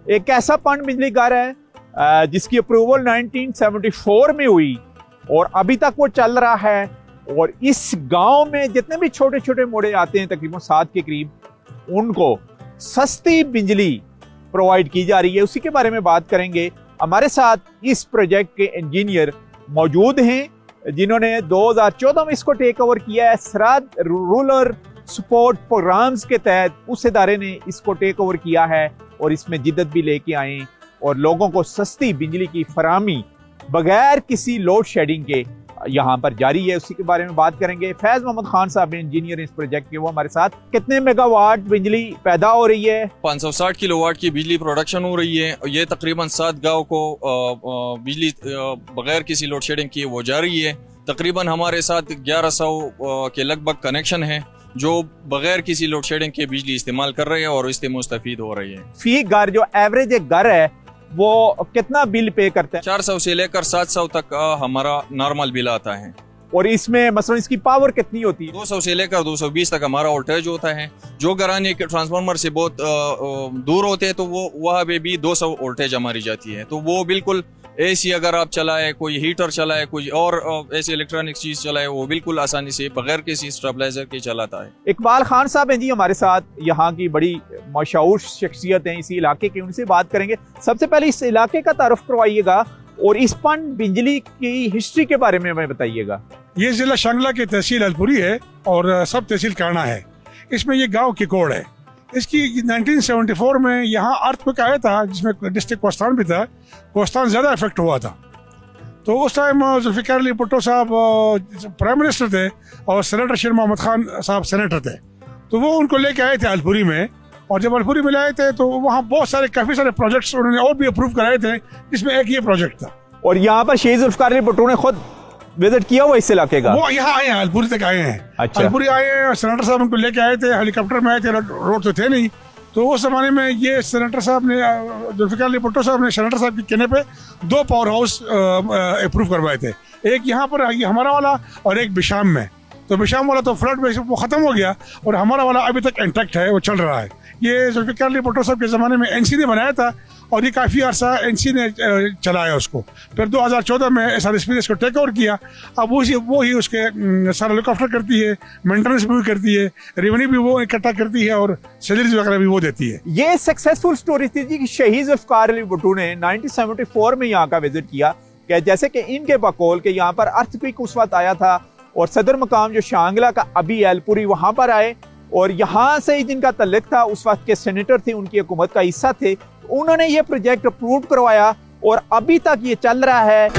एक ऐसा पन बिजली घर है जिसकी अप्रूवल 1974 में हुई और अभी तक वो चल रहा है। और इस गांव में जितने भी छोटे छोटे मोड़े आते हैं, तकरीबन 7 के करीब, उनको सस्ती बिजली प्रोवाइड की जा रही है। उसी के बारे में बात करेंगे। हमारे साथ इस प्रोजेक्ट के इंजीनियर मौजूद हैं जिन्होंने 2014 में इसको टेक ओवर किया है। सराद रूरल सपोर्ट प्रोग्राम्स के तहत उस इदारे ने इसको टेक ओवर किया है और इसमें जिद्दत भी लेके आए और लोगों को सस्ती बिजली की फराहमी बगैर किसी लोड शेडिंग के यहाँ पर जारी है। उसी के बारे में बात करेंगे। फैज मोहम्मद खान साहब इंजीनियर इस प्रोजेक्ट के, वो हमारे साथ। कितने मेगावाट बिजली पैदा हो रही है? 560 किलोवाट की बिजली प्रोडक्शन हो रही है। ये तकरीबन 7 गांव को बिजली बगैर किसी लोड शेडिंग किए वो जा रही है। तकरीबन हमारे साथ 1100 के लगभग कनेक्शन है जो बगैर किसी लोड शेडिंग के बिजली इस्तेमाल कर रहे हैं और इससे मुस्तफीद हो रही है। फी घर जो एवरेज एक घर है वो कितना बिल पे करता है? 400 से लेकर 700 तक हमारा नॉर्मल बिल आता है। और इसमें मसलन इसकी पावर कितनी होती है? 200 से लेकर 220 तक हमारा वोल्टेज होता है। जो घराने के ट्रांसफार्मर से बहुत दूर होते हैं तो वो वहाँ पे भी 200 वोल्टेज हमारी जाती है। तो वो बिल्कुल एसी अगर आप चलाए, कोई हीटर चलाए, कोई और ऐसी इलेक्ट्रॉनिक चीज चलाए, वो बिल्कुल आसानी से बगैर किसी स्टेबलाइजर के चलाता है। इकबाल खान साहब हैं जी हमारे साथ, यहाँ की बड़ी मशहूर शख्सियत हैं इसी इलाके की, उनसे बात करेंगे। सबसे पहले इस इलाके का तारुफ करवाइएगा और इस पन बिजली की हिस्ट्री के बारे में हमें बताइएगा। ये जिला शांगला की तहसील अलपुरी है और सब तहसील करना है। इसमें ये गाँव किकोड़ है। इसकी 1974 में यहाँ अर्थक्वेक आया था जिसमें डिस्ट्रिक्ट कोस्तान भी था। कोस्तान ज़्यादा इफेक्ट हुआ था। तो उस टाइम जुल्फ़िकार अली भुट्टो साहब प्राइम मिनिस्टर थे और सेनेटर शेर मोहम्मद खान साहब सेनेटर थे। तो वो उनको लेके आए थे अलपुरी में, और जब अलपुरी में लाए थे तो वहाँ बहुत सारे काफ़ी सारे प्रोजेक्ट्स उन्होंने और भी अप्रूव कराए थे, जिसमें एक ये प्रोजेक्ट था। और यहाँ पर शहीद जुल्फ़िकार अली भुट्टो ने खुद विजिट किया हुआ इस इलाके का? वो यहाँ आए हैं, अलपुरी तक आए हैं। अच्छा। अलपुरी आए हैं, सेनेटर साहब उनको लेके आए थे, हेलीकॉप्टर में आए थे, रोड तो थे नहीं। तो उस जमाने में ये सेनेटर साहब ने, जुल्फ़िकार अली भुट्टो साहब ने सेनेटर साहब के कहने पे 2 पावर हाउस अप्रूव करवाए थे। एक यहाँ पर हमारा वाला और एक बिशाम में। तो बिशाम वाला तो फ्लड में वो ख़त्म हो गया और हमारा वाला अभी तक इंटैक्ट है, वो चल रहा है। ये जुल्फ़िकार अली भुट्टो साहब के ज़माने में एनसी ने बनाया था और ये काफ़ी अर्सा एनसी ने चलाया उसको। फिर 2014 में एसआरएसपी ने इसको टेक ओवर किया। अब वो ही उसके सारा लुक आफ्टर करती है, मेंटेनेंस भी करती है, रेवेन्यू भी वो इकट्ठा करती है और सैलरीज वगैरह भी वो देती है। ये सक्सेसफुल स्टोरी थी जी कि शहीद जुल्फ़िकार अली भुट्टो ने 1974 में यहाँ का विजिट किया। कि जैसे कि इनके बकौल के यहाँ पर अर्थक्वेक उस वक्त आया था और सदर मकाम जो शांगला का अभी अलपुरी, वहाँ पर आए और यहाँ से जिनका तल्लुक था उस वक्त के सेनेटर थे, उनकी हुकूमत का हिस्सा थे, उन्होंने ये प्रोजेक्ट अप्रूव करवाया और अभी तक ये चल रहा है।